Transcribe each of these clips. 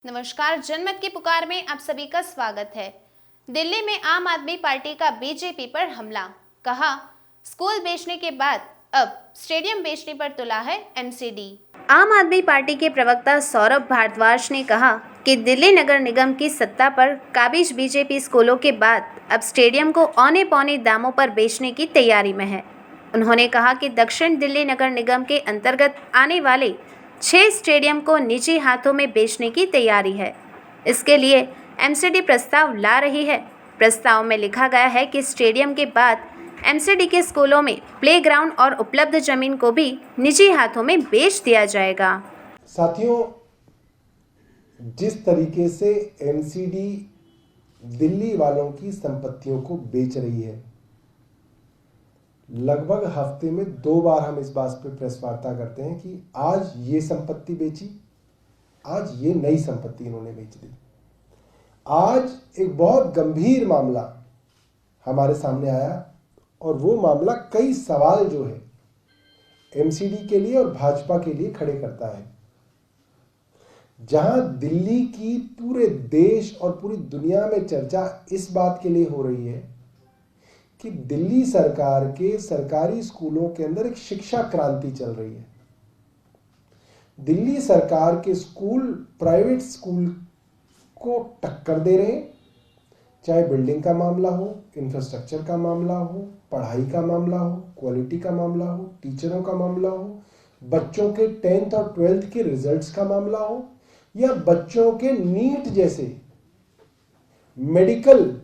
नमस्कार, जनमत की पुकार में आप सभी का स्वागत है। दिल्ली में आम आदमी पार्टी का बीजेपी पर हमला। कहा, स्कूल बेचने के बाद अब स्टेडियम बेचने पर तुला है एमसीडी। आम आदमी पार्टी के प्रवक्ता सौरभ भारद्वाज ने कहा कि दिल्ली नगर निगम की सत्ता पर काबिज बीजेपी स्कूलों के बाद अब स्टेडियम को औने पौने दामों पर बेचने की तैयारी में है। उन्होंने कहा कि दक्षिण दिल्ली नगर निगम के अंतर्गत आने वाले 6 स्टेडियम को निजी हाथों में बेचने की तैयारी है। इसके लिए एमसीडी प्रस्ताव ला रही है। प्रस्ताव में लिखा गया है कि स्टेडियम के बाद एमसीडी के स्कूलों में प्लेग्राउंड और उपलब्ध जमीन को भी निजी हाथों में बेच दिया जाएगा। साथियों, जिस तरीके से एमसीडी दिल्ली वालों की संपत्तियों को बेच रही है, लगभग हफ्ते में 2 बार हम इस बात पे प्रेस वार्ता करते हैं कि आज ये संपत्ति बेची, आज ये नई संपत्ति इन्होंने बेच दी। आज एक बहुत गंभीर मामला हमारे सामने आया और वो मामला कई सवाल जो है एमसीडी के लिए और भाजपा के लिए खड़े करता है। जहां दिल्ली की पूरे देश और पूरी दुनिया में चर्चा इस बात के लिए हो रही है कि दिल्ली सरकार के सरकारी स्कूलों के अंदर एक शिक्षा क्रांति चल रही है। दिल्ली सरकार के स्कूल प्राइवेट स्कूल को टक्कर दे रहे हैं, चाहे बिल्डिंग का मामला हो, इंफ्रास्ट्रक्चर का मामला हो, पढ़ाई का मामला हो, क्वालिटी का मामला हो, टीचरों का मामला हो, बच्चों के 10th और 12th के रिजल्ट्स का मामला हो, या बच्चों के नीट जैसे मेडिकल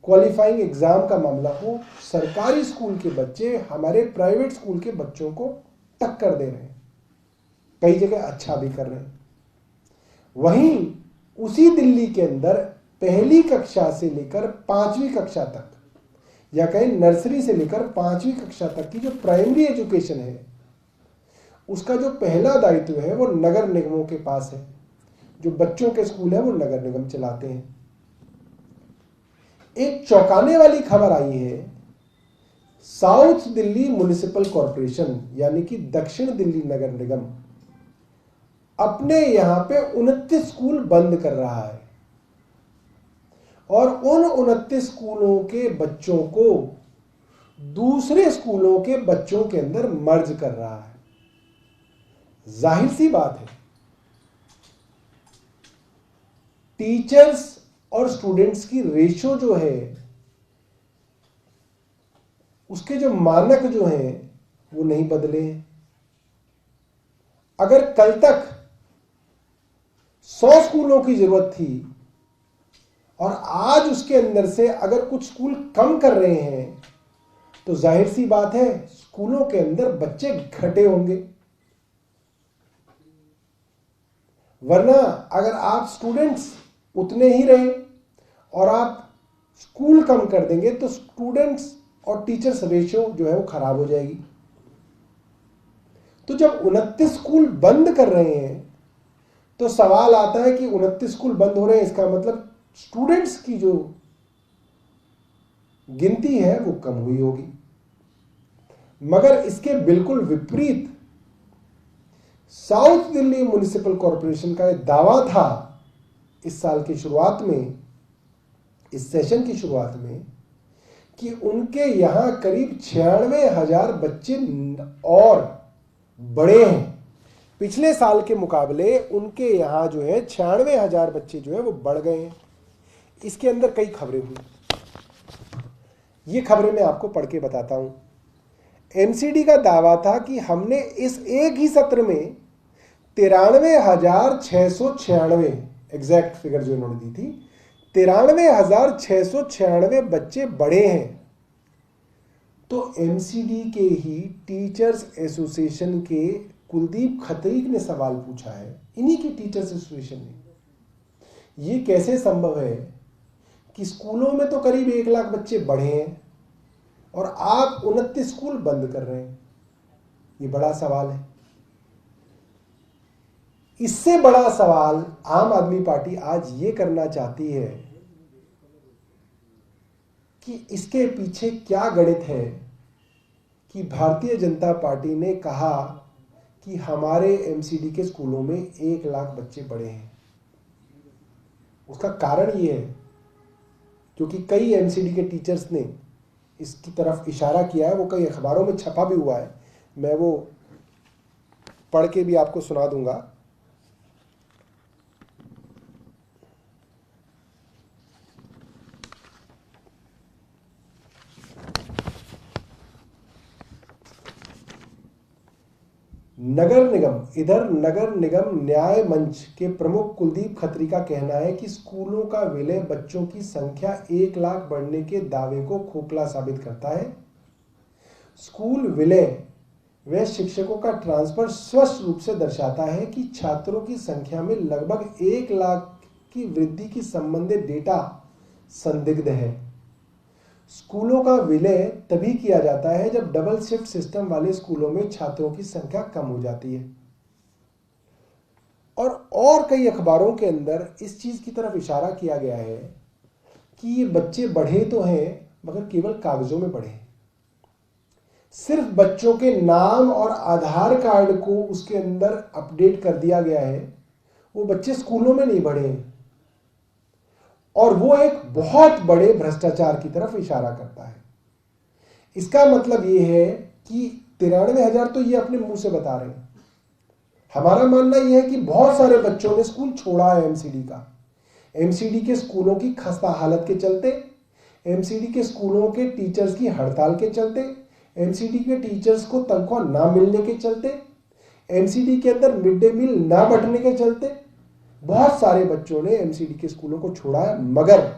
क्वालिफाइंग एग्जाम का मामला हो। सरकारी स्कूल के बच्चे हमारे प्राइवेट स्कूल के बच्चों को टक्कर दे रहे हैं, कई जगह अच्छा भी कर रहे हैं। वहीं उसी दिल्ली के अंदर पहली कक्षा से लेकर 5वीं कक्षा तक, या कहीं नर्सरी से लेकर 5वीं कक्षा तक की जो प्राइमरी एजुकेशन है, उसका जो पहला दायित्व है वो नगर निगमों के पास है। जो बच्चों के स्कूल है वो नगर निगम चलाते हैं। एक चौंकाने वाली खबर आई है, साउथ दिल्ली म्युनिसिपल कॉरपोरेशन यानी कि दक्षिण दिल्ली नगर निगम अपने यहां पे 29 स्कूल बंद कर रहा है और उन 29 स्कूलों के बच्चों को दूसरे स्कूलों के बच्चों के अंदर मर्ज कर रहा है। जाहिर सी बात है, टीचर्स और स्टूडेंट्स की रेशो जो है, उसके जो मानक जो हैं वो नहीं बदले। अगर कल तक 100 स्कूलों की जरूरत थी और आज उसके अंदर से अगर कुछ स्कूल कम कर रहे हैं, तो जाहिर सी बात है स्कूलों के अंदर बच्चे घटे होंगे। वरना अगर आप स्टूडेंट्स उतने ही रहे और आप स्कूल कम कर देंगे तो स्टूडेंट्स और टीचर्स रेशियो जो है वो खराब हो जाएगी। तो जब 29 स्कूल बंद कर रहे हैं तो सवाल आता है कि 29 स्कूल बंद हो रहे हैं, इसका मतलब स्टूडेंट्स की जो गिनती है वो कम हुई होगी। मगर इसके बिल्कुल विपरीत साउथ दिल्ली म्युनिसिपल कॉरपोरेशन का यह दावा था इस साल की शुरुआत में, इस सेशन की शुरुआत में, कि उनके यहां करीब 96,000 बच्चे और बड़े हैं। पिछले साल के मुकाबले उनके यहां जो है 96,000 बच्चे जो है वो बढ़ गए हैं। इसके अंदर कई खबरें हुई, ये खबरें मैं आपको पढ़ के बताता हूं। एमसीडी का दावा था कि हमने इस एक ही सत्र में 93,696 एग्जैक्ट फिगर जो इन्होंने दी थी, 93,696 बच्चे बढ़े हैं। तो एमसीडी के ही टीचर्स एसोसिएशन के कुलदीप खत्री ने सवाल पूछा है, इन्हीं की टीचर्स एसोसिएशन ने, ये कैसे संभव है कि स्कूलों में तो करीब 1 लाख बच्चे बढ़े हैं और आप 29 स्कूल बंद कर रहे हैं। ये बड़ा सवाल है। इससे बड़ा सवाल आम आदमी पार्टी आज ये करना चाहती है कि इसके पीछे क्या गणित है कि भारतीय जनता पार्टी ने कहा कि हमारे एमसीडी के स्कूलों में 1 लाख बच्चे बढ़े हैं। उसका कारण ये है, क्योंकि कई एमसीडी के टीचर्स ने इसकी तरफ इशारा किया है, वो कई अखबारों में छपा भी हुआ है, मैं वो पढ़ के भी आपको सुना दूंगा। नगर निगम न्याय मंच के प्रमुख कुलदीप खत्री का कहना है कि स्कूलों का विलय बच्चों की संख्या 1 लाख बढ़ने के दावे को खोखला साबित करता है। स्कूल विलय व शिक्षकों का ट्रांसफर स्पष्ट रूप से दर्शाता है कि छात्रों की संख्या में लगभग 1 लाख की वृद्धि की संबंधित डेटा संदिग्ध है। स्कूलों का विलय तभी किया जाता है जब डबल शिफ्ट सिस्टम वाले स्कूलों में छात्रों की संख्या कम हो जाती है। और कई अखबारों के अंदर इस चीज की तरफ इशारा किया गया है कि ये बच्चे बढ़े तो हैं मगर केवल कागजों में बढ़े। सिर्फ बच्चों के नाम और आधार कार्ड को उसके अंदर अपडेट कर दिया गया है, वो बच्चे स्कूलों में नहीं बढ़े हैं। और वो एक बहुत बड़े भ्रष्टाचार की तरफ इशारा करता है। इसका मतलब ये है कि 93,000 तो ये अपने मुंह से बता रहे हैं। हमारा मानना यह है कि बहुत सारे बच्चों ने स्कूल छोड़ा है एमसीडी का। एमसीडी के स्कूलों की खस्ता हालत के चलते, एमसीडी के स्कूलों के टीचर्स की हड़ताल के चलते, एमसीडी के टीचर्स को तनख्वाह ना मिलने के चलते, एमसीडी के अंदर मिड डे मील ना बढ़ने के चलते बहुत सारे बच्चों ने एमसीडी के स्कूलों को छोड़ा है। मगर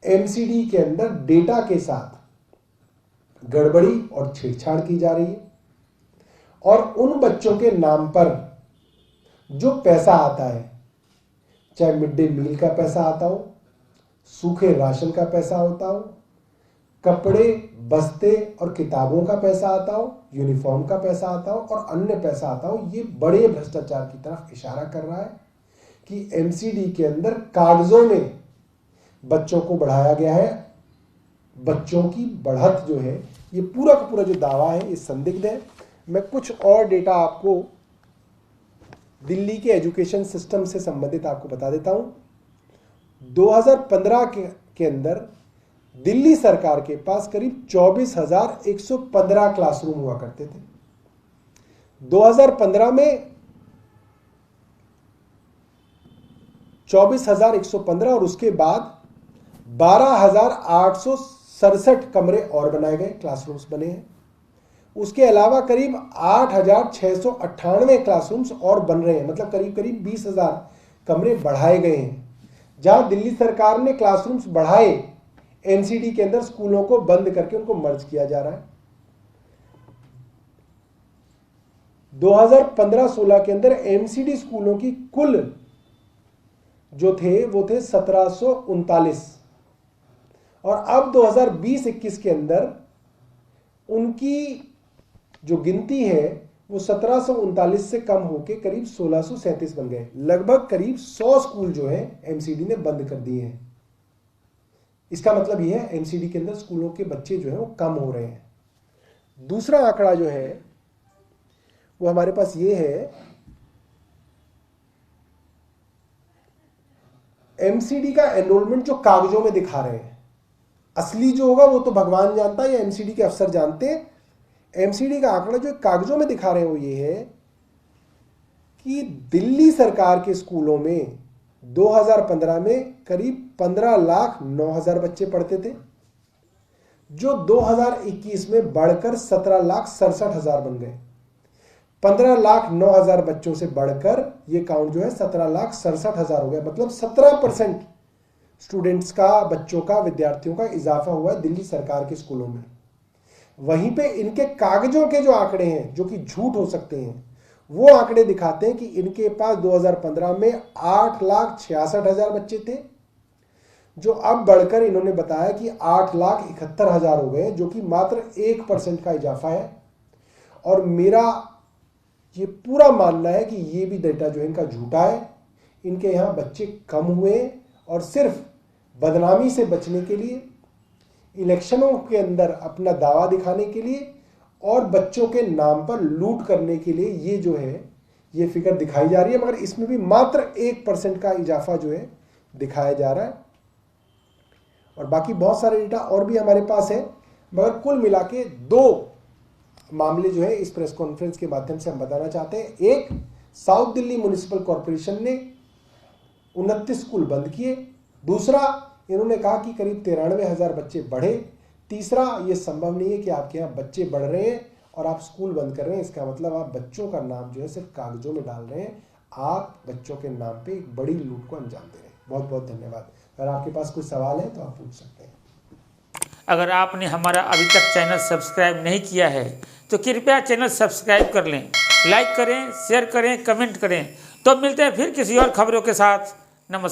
एमसीडी के अंदर डेटा के साथ गड़बड़ी और छेड़छाड़ की जा रही है और उन बच्चों के नाम पर जो पैसा आता है, चाहे मिड डे मील का पैसा आता हो, सूखे राशन का पैसा होता हो, कपड़े बस्ते और किताबों का पैसा आता हो, यूनिफॉर्म का पैसा आता हो और अन्य पैसा आता हो, ये बड़े भ्रष्टाचार की तरफ इशारा कर रहा है कि एमसीडी के अंदर कागजों में बच्चों को बढ़ाया गया है। बच्चों की बढ़त जो है, ये पूरा का पूरा जो दावा है ये संदिग्ध है। मैं कुछ और डेटा आपको दिल्ली के एजुकेशन सिस्टम से संबंधित आपको बता देता हूं। 2015 के अंदर दिल्ली सरकार के पास करीब 24,115 क्लासरूम हुआ करते थे। 2015 में 24,115 और उसके बाद 12,867 कमरे और बनाए गए, क्लासरूम्स बने हैं। उसके अलावा करीब 8,698 क्लासरूम्स और बन रहे हैं, मतलब करीब करीब 20,000 कमरे बढ़ाए गए हैं। जहां दिल्ली सरकार ने क्लासरूम्स बढ़ाए, एमसीडी के अंदर स्कूलों को बंद करके उनको मर्ज किया जा रहा है। 2015-16 के अंदर एमसीडी स्कूलों की कुल जो थे वो थे 1739 और अब 2020-21 के अंदर उनकी जो गिनती है वो 1739 से कम होकर करीब 1637 बन गए। लगभग करीब 100 स्कूल जो है एमसीडी ने बंद कर दिए हैं। इसका मतलब यह है एमसीडी के अंदर स्कूलों के बच्चे जो है वो कम हो रहे हैं। दूसरा आंकड़ा जो है वो हमारे पास ये है, एमसीडी का एनरोलमेंट जो कागजों में दिखा रहे हैं, असली जो होगा वो तो भगवान जानता है या एमसीडी के अफसर जानते हैं। एमसीडी का आंकड़ा जो कागजों में दिखा रहे हैं वो ये है कि दिल्ली सरकार के स्कूलों में 2015 में करीब 15,09,000 बच्चे पढ़ते थे, जो 2021 में बढ़कर 17,67,000 बन गए। 15,09,000 बच्चों से बढ़कर ये काउंट जो है 17,67,000 हो गया। मतलब 17% स्टूडेंट्स का, बच्चों का, विद्यार्थियों का इजाफा हुआ है दिल्ली सरकार के स्कूलों में। वहीं पे इनके कागजों के जो आंकड़े हैं, जो कि झूठ हो सकते हैं, वो आंकड़े दिखाते हैं कि इनके पास 2015 में 8,66,000 बच्चे थे, जो अब बढ़कर इन्होंने बताया कि 8,71,000 हो गए, जो कि मात्र 1% का इजाफा है। और मेरा ये पूरा मानना है कि ये भी डेटा जो है इनका झूठा है। इनके यहाँ बच्चे कम हुए और सिर्फ बदनामी से बचने के लिए, इलेक्शनों के अंदर अपना दावा दिखाने के लिए और बच्चों के नाम पर लूट करने के लिए ये जो है ये फिगर दिखाई जा रही है। मगर इसमें भी मात्र 1% का इजाफा जो है दिखाया जा रहा है। और बाकी बहुत सारे डेटा और भी हमारे पास है, मगर कुल मिला के 2 मामले जो है इस प्रेस कॉन्फ्रेंस के माध्यम से हम बताना चाहते हैं। एक, साउथ दिल्ली म्युनिसिपल कॉरपोरेशन ने 29 स्कूल बंद किए। दूसरा, इन्होंने कहा कि करीब 93,000 बच्चे बढ़े। तीसरा, ये संभव नहीं है कि आपके यहाँ बच्चे बढ़ रहे हैं और आप स्कूल बंद कर रहे हैं, इसका मतलब आप बच्चों का नाम जो है सिर्फ कागजों में डाल रहे हैं, आप बच्चों के नाम पे एक बड़ी लूट को अंजाम दे रहे हैं। बहुत बहुत धन्यवाद। अगर आपके पास कोई सवाल है तो आप पूछ सकते हैं। अगर आपने हमारा अभी तक चैनल सब्सक्राइब नहीं किया है तो कृपया चैनल सब्सक्राइब कर लें, लाइक करें, शेयर करें, कमेंट करें। तो मिलते हैं फिर किसी और खबरों के साथ। नमस्कार।